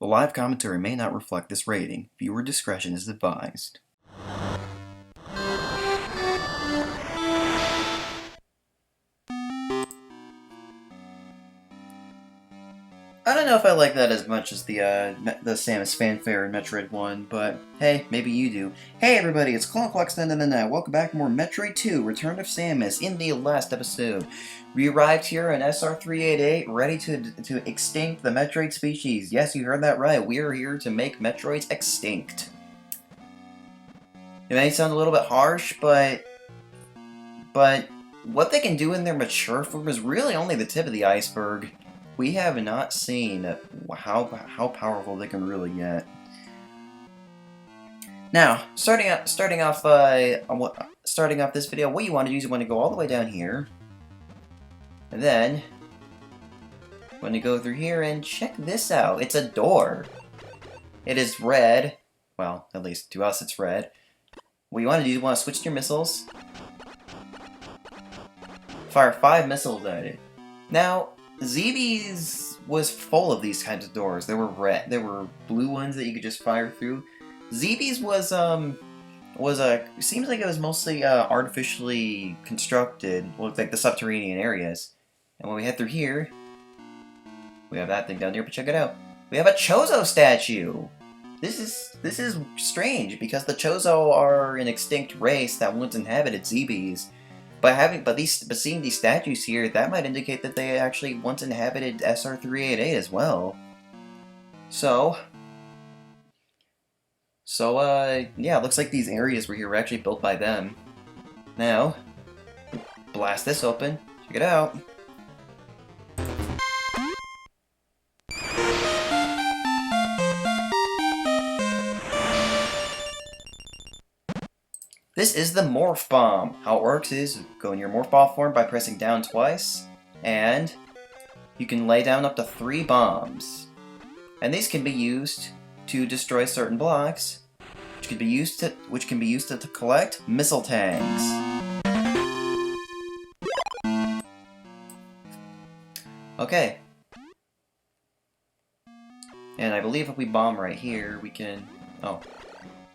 The live commentary may not reflect this rating. Viewer discretion is advised. I don't know if I like that as much as the Samus fanfare in Metroid 1, but hey, maybe you do. Hey everybody, it's Clona Comics Inc. Welcome back to more Metroid 2, Return of Samus. In the last episode, we arrived here in SR388, ready to extinct the Metroid species. Yes, you heard that right. We are here to make Metroids extinct. It may sound a little bit harsh, but what they can do in their mature form is really only the tip of the iceberg. We have not seen how powerful they can really get. Now, starting off this video, what you want to do is you want to go all the way down here, and then you want to go through here and check this out. It's a door. It is red. Well, at least to us, it's red. What you want to do is you want to switch to your missiles. Fire 5 missiles at it. Now, ZB's was full of these kinds of doors. There were blue ones that you could just fire through. ZB's was seems like it was mostly artificially constructed, looked like the subterranean areas. And when we head through here, we have that thing down here, but check it out. We have a Chozo statue! This is strange, because the Chozo are an extinct race that once inhabited ZB's. But seeing these statues here, that might indicate that they actually once inhabited SR388 as well. Yeah, it looks like these areas were actually built by them. Now, blast this open. Check it out. This is the Morph Bomb. How it works is, go in your Morph Ball form by pressing down twice, and you can lay down up to 3 bombs. And these can be used to destroy certain blocks, which can be used to collect missile tanks. Okay. And I believe if we bomb right here, we can... Oh.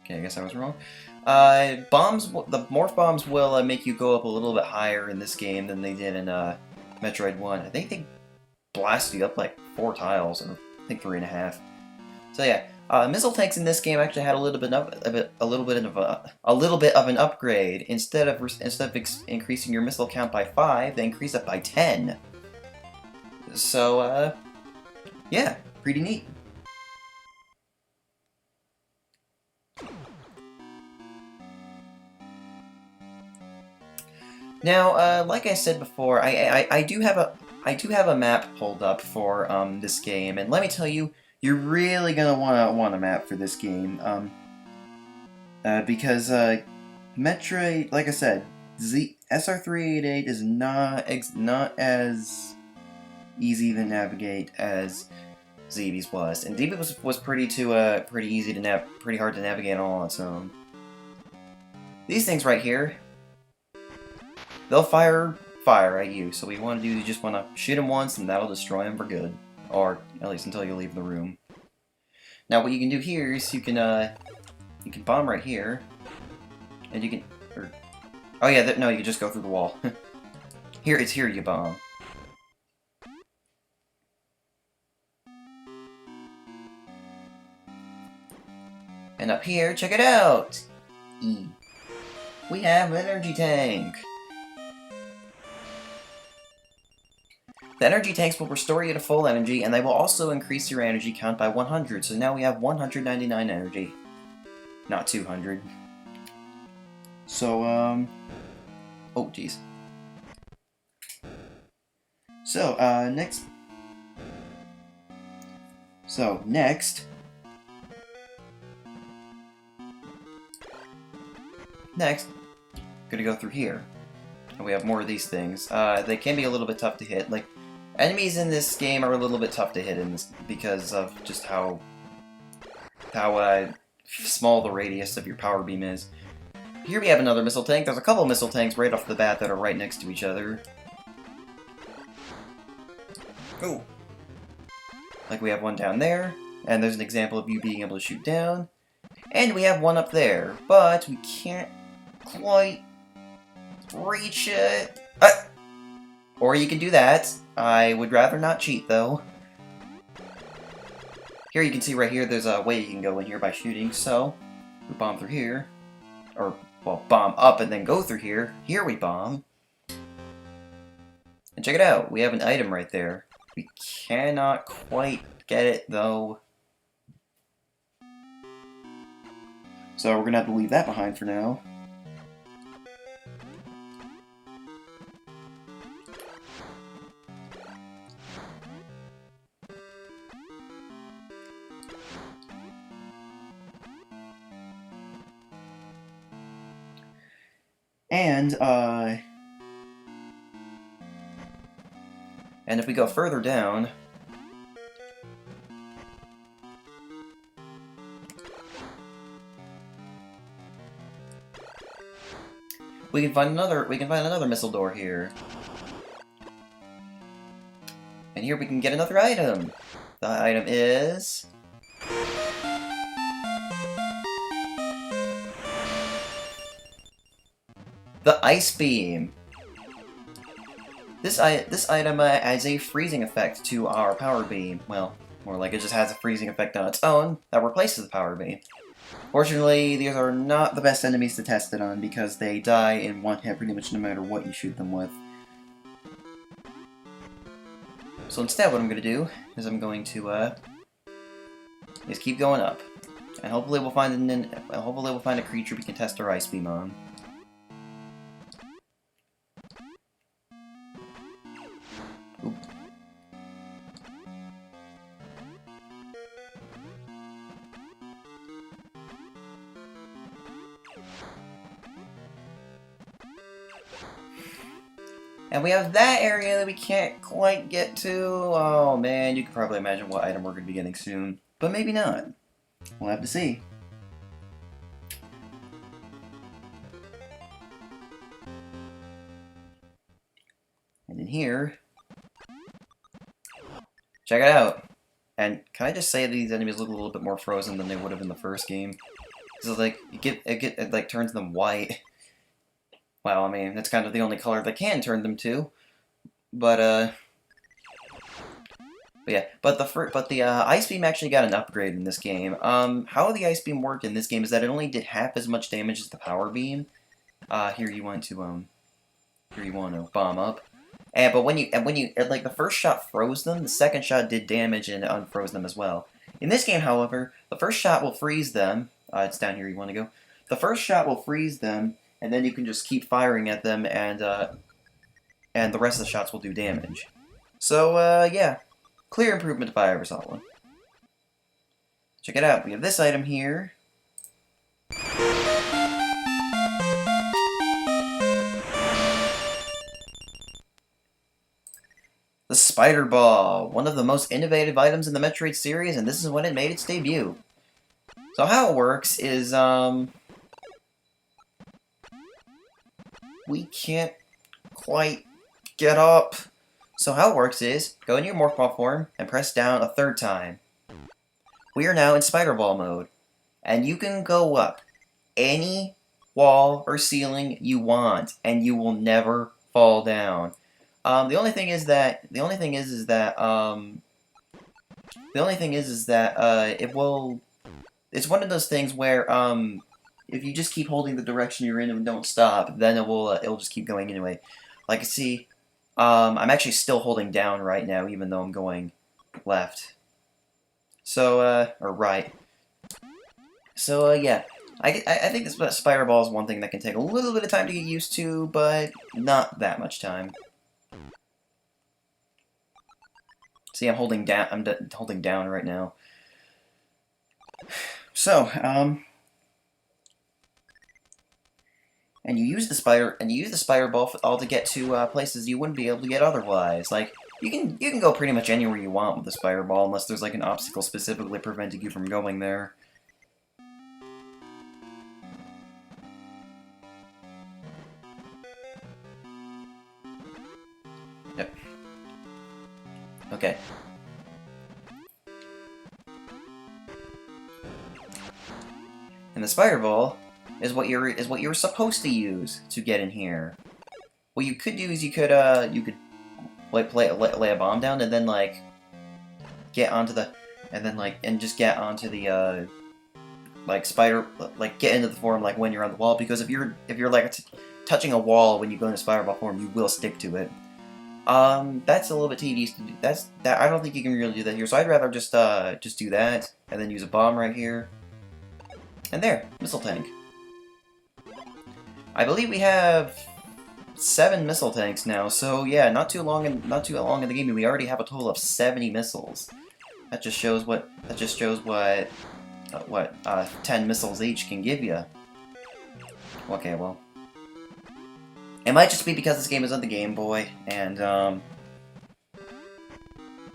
Okay, I guess I was wrong. The Morph Bombs will make you go up a little bit higher in this game than they did in Metroid 1. I think they blast you up like 4 tiles, and I think 3.5. So yeah, missile tanks in this game actually had a little bit of an upgrade. Instead of increasing your missile count by 5, they increase it by 10. So yeah, pretty neat. Now, like I said before, I do have a map pulled up for this game, and let me tell you, you're really gonna want a map for this game, because Metroid, like I said, SR388 is not as easy to navigate as ZB's was, and ZB's was pretty hard to navigate all on its own. These things right here, they'll fire at you, so what you want to do is you just want to shoot them once, and that'll destroy them for good. Or, at least until you leave the room. Now, what you can do here is you can bomb right here, and you can... oh yeah, no, you can just go through the wall. Here you bomb. And up here, check it out! E. We have an energy tank! The energy tanks will restore you to full energy, and they will also increase your energy count by 100, so now we have 199 energy. Not 200. So, oh, jeez. So, next... Next, gonna go through here. And we have more of these things. They can be a little bit tough to hit. Like, enemies in this game are a little bit tough to hit because of just how small the radius of your power beam is. Here we have another missile tank. There's a couple of missile tanks right off the bat that are right next to each other. Ooh. Like we have one down there, And there's an example of you being able to shoot down. And we have one up there, but we can't quite reach it. Or you can do that. I would rather not cheat, though. Here you can see right here, there's a way you can go in here by shooting, so we bomb through here. Or, well, bomb up and then go through here. Here we bomb. And check it out, we have an item right there. We cannot quite get it, though. So we're gonna have to leave that behind for now. And if we go further down, we can find another missile door here. And here we can get another item. The item is the Ice Beam. This item adds a freezing effect to our power beam. Well, more like it just has a freezing effect on its own that replaces the power beam. Fortunately, these are not the best enemies to test it on because they die in one hit pretty much no matter what you shoot them with. So instead what I'm going to do is I'm going to just keep going up. And hopefully we'll find a creature we can test our Ice Beam on. Oop. And we have that area that we can't quite get to. Oh man, you can probably imagine what item we're going to be getting soon. But maybe not. We'll have to see. And in here, check it out. And can I just say these enemies look a little bit more frozen than they would have in the first game? Because like it like turns them white. Well, I mean, that's kind of the only color that can turn them to. But yeah, but the Ice Beam actually got an upgrade in this game. How the Ice Beam worked in this game is that it only did half as much damage as the Power Beam. Here you want to bomb up. But when you like the first shot froze them, the second shot did damage and unfroze them as well. In this game, however, the first shot will freeze them. It's down here you want to go. The first shot will freeze them, and then you can just keep firing at them, and the rest of the shots will do damage. So yeah, clear improvement if I ever saw one. Check it out. We have this item here. The Spider Ball, one of the most innovative items in the Metroid series, and this is when it made its debut. So how it works is, we can't quite get up. So how it works is, go in your Morph Ball form and press down a third time. We are now in Spider Ball mode, and you can go up any wall or ceiling you want, and you will never fall down. The only thing is that it will. It's one of those things where if you just keep holding the direction you're in and don't stop, then it'll just keep going anyway. Like see, I'm actually still holding down right now, even though I'm going left. So or right. So yeah, I think this Spider Ball is one thing that can take a little bit of time to get used to, but not that much time. See, I'm holding down. I'm holding down right now. So, and you use the spider ball all to get to places you wouldn't be able to get otherwise. Like you can go pretty much anywhere you want with the spider ball, unless there's like an obstacle specifically preventing you from going there. Yep. Okay. And the spider ball is what you're supposed to use to get in here. What you could do is you could like lay a bomb down and then like get onto the and just get onto the like spider, like get into the form like when you're on the wall, because if you're like touching a wall when you go into spider ball form, you will stick to it. That's a little bit tedious to do. I don't think you can really do that here, so I'd rather just do that and then use a bomb right here. And there, missile tank. I believe we have 7 missile tanks now, so yeah, not too long in the game, we already have a total of 70 missiles. That just shows what 10 missiles each can give you. Okay, well, it might just be because this game is on the Game Boy, and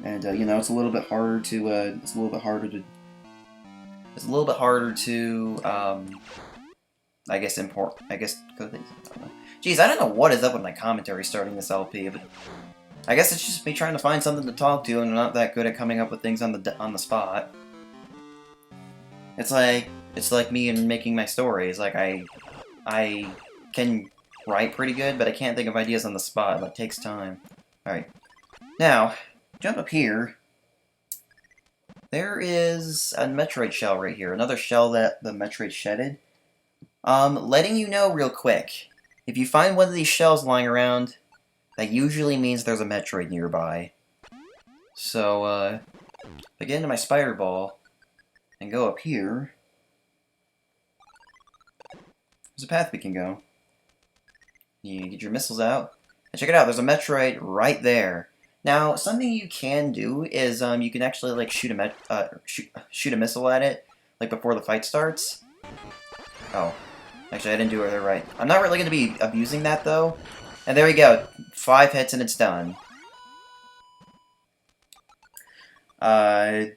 you know, it's a little bit harder to I guess go things. Jeez, I don't know what is up with my commentary starting this LP, but I guess it's just me trying to find something to talk to, and I'm not that good at coming up with things on the spot. It's like me and making my stories. Like I can write pretty good, but I can't think of ideas on the spot. That takes time. All right, now jump up here. There is a Metroid shell right here. Another shell that the Metroid shedded. Letting you know real quick. If you find one of these shells lying around, that usually means there's a Metroid nearby. So, if I get into my spider ball and go up here, there's a path we can go. You get your missiles out, and check it out, there's a Metroid right there. Now, something you can do is, you can actually, like, shoot a missile at it, like, before the fight starts. Oh. Actually, I didn't do it right. I'm not really going to be abusing that, though. And there we go. 5 hits and it's done. But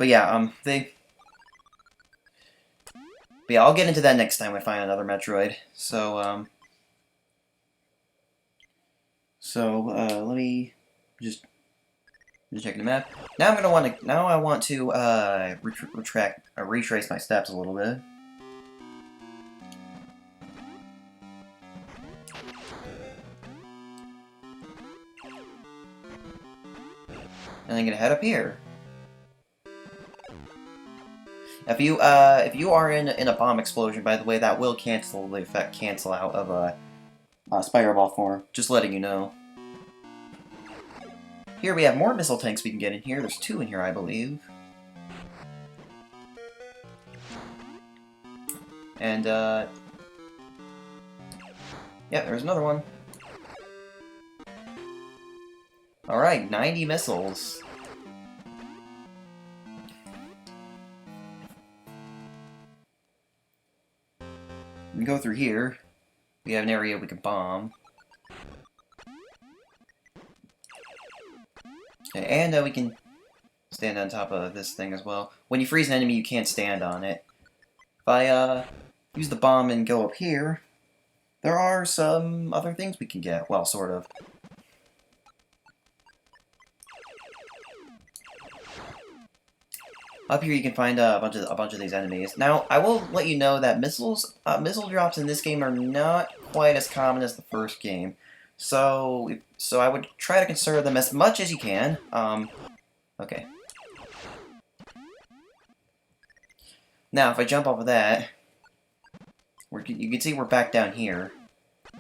yeah, but yeah, I'll get into that next time I find another Metroid. So, let me just check the map. Now I want to retrace my steps a little bit. And I'm gonna head up here. If you are in a bomb explosion, by the way, that will cancel out of a spider ball form. Just letting you know. Here we have more missile tanks we can get in here. There's 2 in here, I believe. And yeah, there's another one. Alright, 90 missiles. We can go through here. We have an area we can bomb. And we can stand on top of this thing as well. When you freeze an enemy, you can't stand on it. If I use the bomb and go up here, there are some other things we can get. Well, sort of. Up here you can find a bunch of these enemies. Now, I will let you know that missile drops in this game are not quite as common as the first game. So I would try to conserve them as much as you can. Okay. Now, if I jump off of that, you can see we're back down here.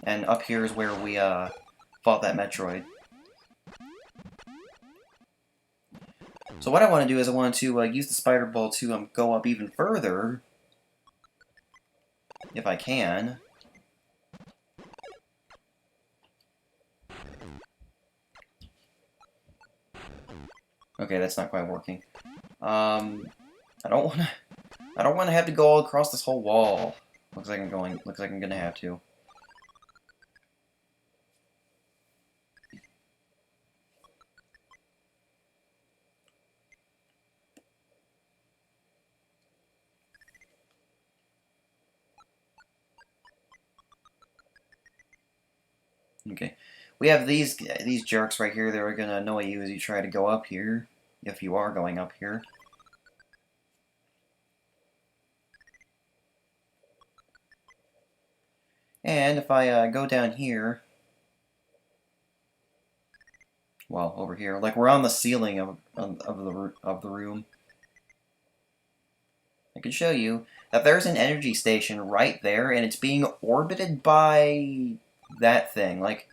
And up here is where we fought that Metroid. So what I want to do is I want to use the spider ball to go up even further, if I can. Okay, that's not quite working. I don't want to have to go all across this whole wall. Looks like I'm gonna have to. Okay, we have these jerks right here that are gonna annoy you as you try to go up here, if you are going up here. And if I go down here, well, over here, like we're on the ceiling of the room, I can show you that there's an energy station right there, and it's being orbited by that thing. Like,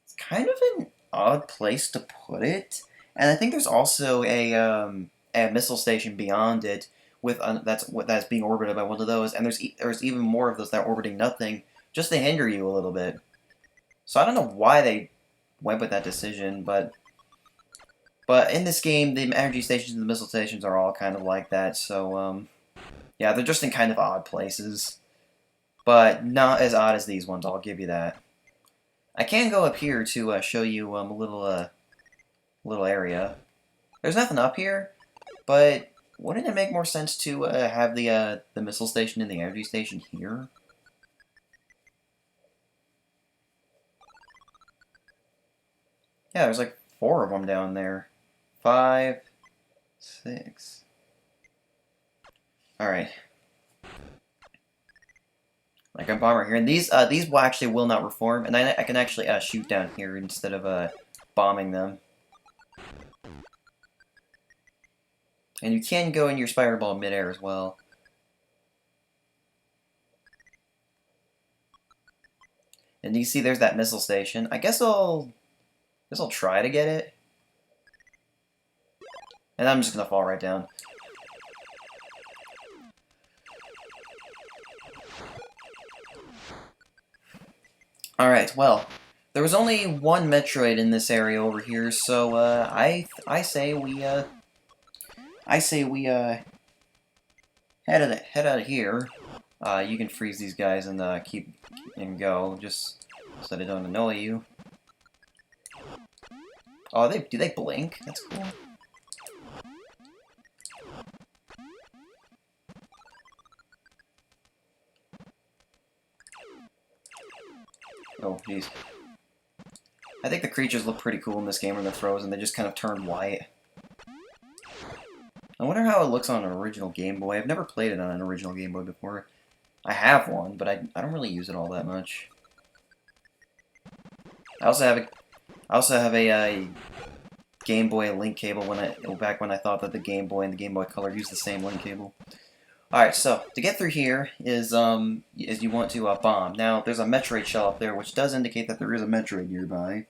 it's kind of an odd place to put it. And I think there's also a missile station beyond it with that's being orbited by one of those. And there's even more of those that are orbiting nothing just to hinder you a little bit. So I don't know why they went with that decision, but in this game, the energy stations and the missile stations are all kind of like that. So yeah, they're just in kind of odd places, but not as odd as these ones. I'll give you that. I can go up here to show you a little area. There's nothing up here, but wouldn't it make more sense to have the missile station and the energy station here? Yeah, there's like 4 of them down there. 5, 6. All right. Like a bomber here, and these will not reform, and I can actually shoot down here instead of bombing them. And you can go in your spider ball midair as well. And you see there's that missile station. I guess I'll try to get it. And I'm just gonna fall right down. Alright, well, there was only one Metroid in this area over here, so I say we head out of here. You can freeze these guys and keep and go, just so they don't annoy you. Oh, do they blink? That's cool. Oh, jeez. I think the creatures look pretty cool in this game when they're frozen. They just kind of turn white. I wonder how it looks on an original Game Boy. I've never played it on an original Game Boy before. I have one, but I don't really use it all that much. I also have a Game Boy link cable back when I thought that the Game Boy and the Game Boy Color used the same link cable. Alright, so to get through here is you want to bomb. Now, there's a Metroid shell up there, which does indicate that there is a Metroid nearby.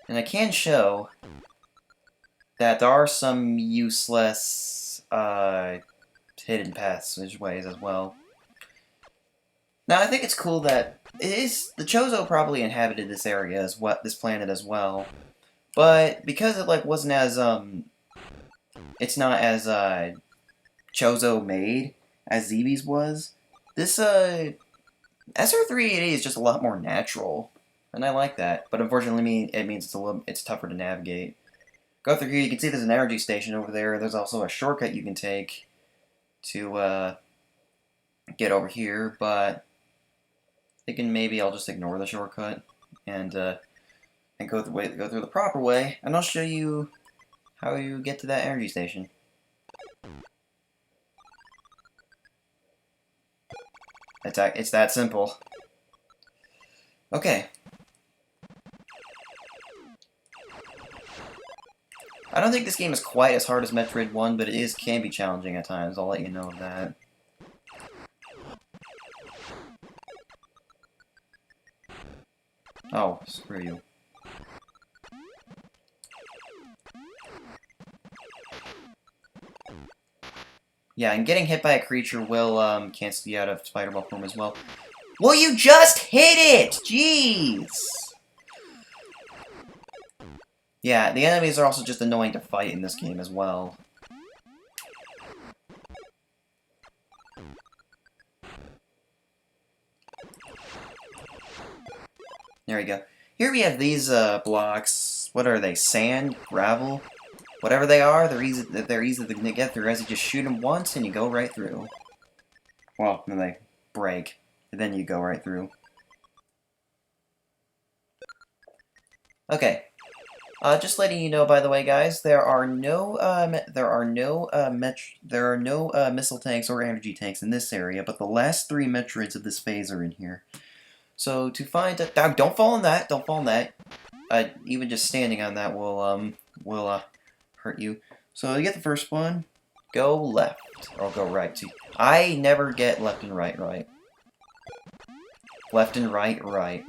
And I can show that there are some useless hidden paths ways as well. Now, I think it's cool that the Chozo probably inhabited this area this planet as well, but because it wasn't as it's not as Chozo made as Zeebies was. This SR388 is just a lot more natural, and I like that. But unfortunately, it means it's tougher to navigate. Go through here. You can see there's an energy station over there. There's also a shortcut you can take to get over here, but thinking maybe I'll just ignore the shortcut and go through the proper way, and I'll show you how you get to that energy station. It's that simple. Okay. I don't think this game is quite as hard as Metroid 1, but it can be challenging at times. I'll let you know that. Oh, screw you. Yeah, and getting hit by a creature will cancel you out of Spider Ball form as well. Well, you just hit it! Jeez! Yeah, the enemies are also just annoying to fight in this game as well. There we go. Here we have these blocks. What are they? Sand? Gravel? Whatever they are, they're easy to get through, as you just shoot them once and you go right through. Well, then they break, and then you go right through. Okay. Just letting you know, by the way, guys, there are no missile tanks or energy tanks in this area, but the last 3 Metroids of this phase are in here. So to find a, don't fall in that, don't fall in that. Even just standing on that will hurt you. So to get the first one, go left or go right. See, I never get left and right, right. Left and right, right.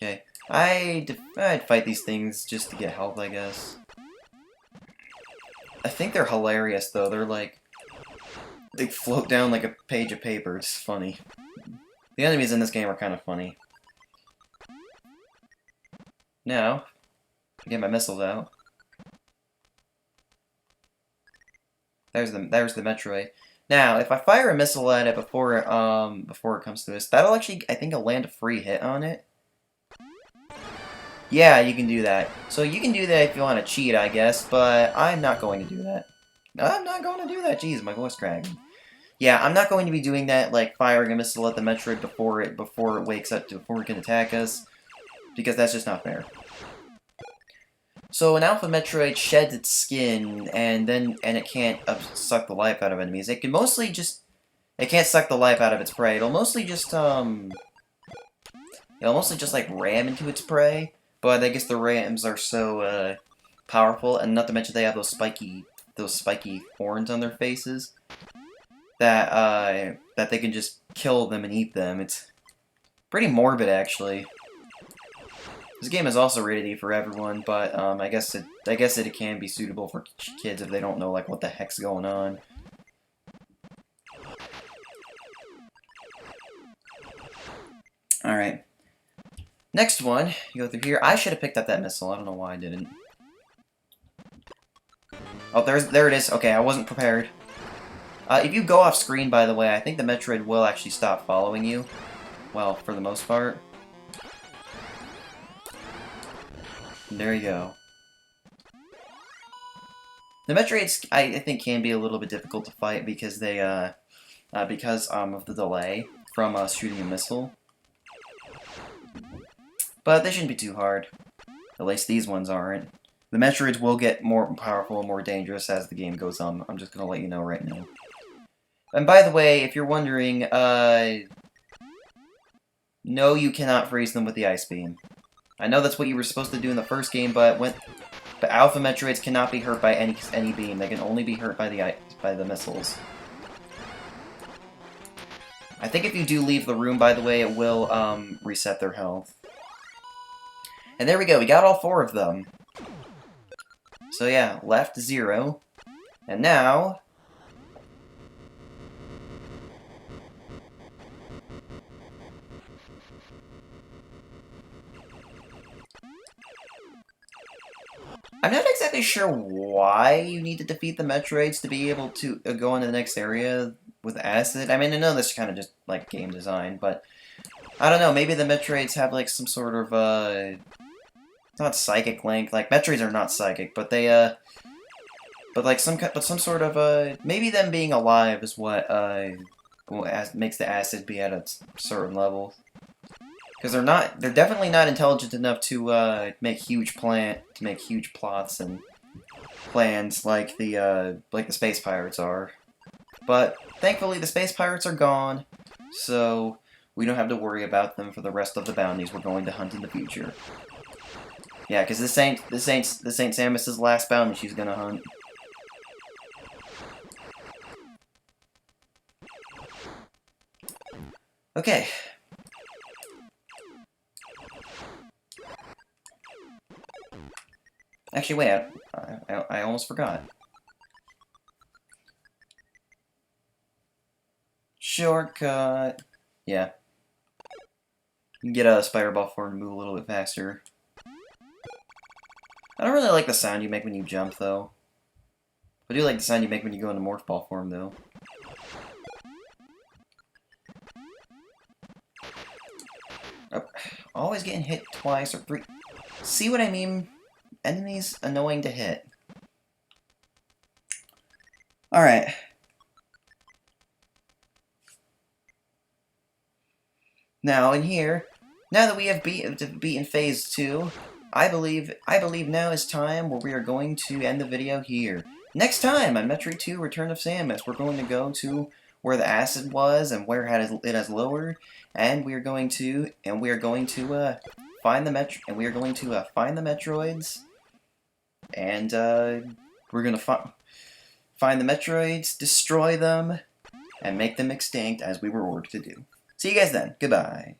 Okay. I'd fight these things just to get health, I guess. I think they're hilarious, though. They're like... They float down like a page of paper. It's funny. The enemies in this game are kind of funny. Now, get my missiles out. There's the Metroid. Now, if I fire a missile at it before it comes to us, that'll actually, I think, I'll land a free hit on it. Yeah, you can do that. So you can do that if you want to cheat, I guess, but I'm not going to do that. I'm not going to do that. Jeez, my voice cracking. Yeah, I'm not going to be doing that, like firing a missile at the Metroid before it wakes up, before it can attack us, because that's just not fair. So an Alpha Metroid sheds its skin, and it can't suck the life out of enemies. It can mostly just, it can't suck the life out of its prey. It'll mostly just like ram into its prey. But I guess the rams are so powerful, and not to mention they have those spiky horns on their faces that that they can just kill them and eat them. It's pretty morbid, actually. This game is also rated E for everyone, but I guess it can be suitable for kids if they don't know like what the heck's going on. All right. Next one, you go through here. I should have picked up that missile. I don't know why I didn't. Oh, there it is. Okay, I wasn't prepared. If you go off screen, by the way, I think the Metroid will actually stop following you. Well, for the most part. There you go. The Metroids, I think, can be a little bit difficult to fight because they, because of the delay from shooting a missile. But they shouldn't be too hard. At least these ones aren't. The Metroids will get more powerful and more dangerous as the game goes on. I'm just gonna let you know right now. And by the way, if you're wondering, no, you cannot freeze them with the Ice Beam. I know that's what you were supposed to do in the first game, but Alpha Metroids cannot be hurt by any beam. They can only be hurt by the missiles. I think if you do leave the room, by the way, it will reset their health. And there we go, we got all 4 of them. So yeah, left 0. And now... I'm not exactly sure why you need to defeat the Metroids to be able to go into the next area with acid. I mean, I know this is kind of just like game design, but... I don't know, maybe the Metroids have like some sort of, it's not psychic link. Like Metroids are not psychic, but they but some sort of maybe them being alive is what makes the acid be at a certain level. Because they're definitely not intelligent enough to make huge plots and plans like the space pirates are. But thankfully the space pirates are gone, so we don't have to worry about them for the rest of the bounties we're going to hunt in the future. Yeah, because this ain't Samus's last bounty she's gonna hunt. Okay. Actually, wait, I almost forgot. Shortcut. Yeah. You can get a spider ball form and move a little bit faster. I don't really like the sound you make when you jump, though. I do like the sound you make when you go into morph ball form, though. Oh, always getting hit twice or 3. See what I mean? Enemies annoying to hit. Alright. Now, in here, now that we have beaten Phase 2, I believe now is time where we are going to end the video here. Next time on Metroid 2: Return of Samus, we're going to go to where the acid was and where it has lowered, and we are going to find the find the Metroids, and we're gonna find the Metroids, destroy them, and make them extinct as we were ordered to do. See you guys then. Goodbye.